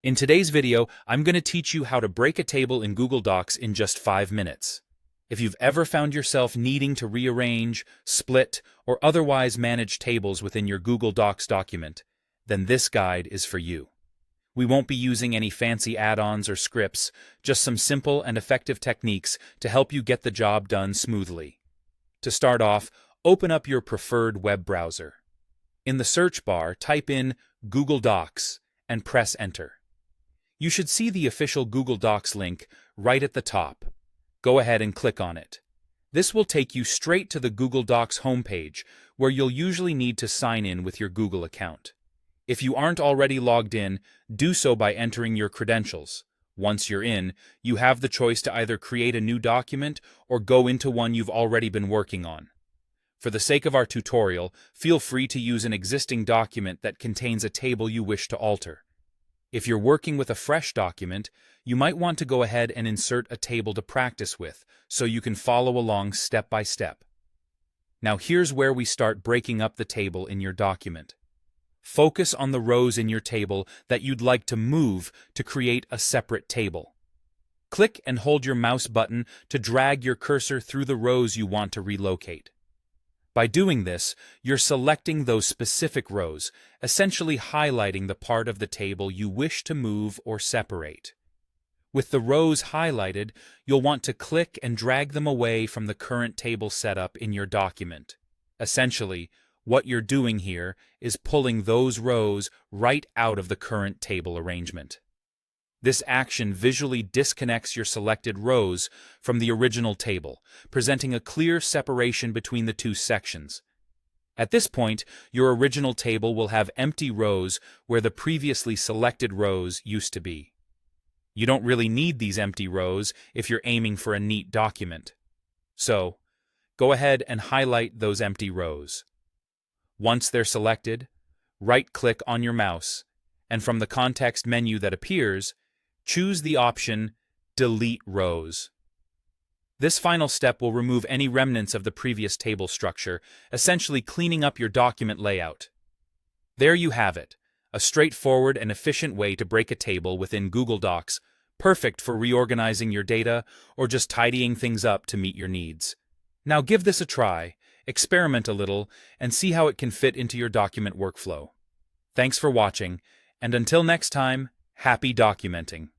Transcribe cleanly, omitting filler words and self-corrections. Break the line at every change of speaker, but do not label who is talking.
In today's video, I'm going to teach you how to break a table in Google Docs in just 5 minutes. If you've ever found yourself needing to rearrange, split, or otherwise manage tables within your Google Docs document, then this guide is for you. We won't be using any fancy add-ons or scripts, just some simple and effective techniques to help you get the job done smoothly. To start off, open up your preferred web browser. In the search bar, type in Google Docs and press Enter. You should see the official Google Docs link right at the top. Go ahead and click on it. This will take you straight to the Google Docs homepage, where you'll usually need to sign in with your Google account. If you aren't already logged in, do so by entering your credentials. Once you're in, you have the choice to either create a new document or go into one you've already been working on. For the sake of our tutorial, feel free to use an existing document that contains a table you wish to alter. If you're working with a fresh document, you might want to go ahead and insert a table to practice with, so you can follow along step by step. Now here's where we start breaking up the table in your document. Focus on the rows in your table that you'd like to move to create a separate table. Click and hold your mouse button to drag your cursor through the rows you want to relocate. By doing this, you're selecting those specific rows, essentially highlighting the part of the table you wish to move or separate. With the rows highlighted, you'll want to click and drag them away from the current table setup in your document. Essentially, what you're doing here is pulling those rows right out of the current table arrangement. This action visually disconnects your selected rows from the original table, presenting a clear separation between the two sections. At this point, your original table will have empty rows where the previously selected rows used to be. You don't really need these empty rows if you're aiming for a neat document. So, go ahead and highlight those empty rows. Once they're selected, right-click on your mouse, and from the context menu that appears, choose the option Delete Rows. This final step will remove any remnants of the previous table structure, essentially cleaning up your document layout. There you have it, a straightforward and efficient way to break a table within Google Docs, perfect for reorganizing your data or just tidying things up to meet your needs. Now give this a try, experiment a little, and see how it can fit into your document workflow. Thanks for watching, and until next time, happy documenting.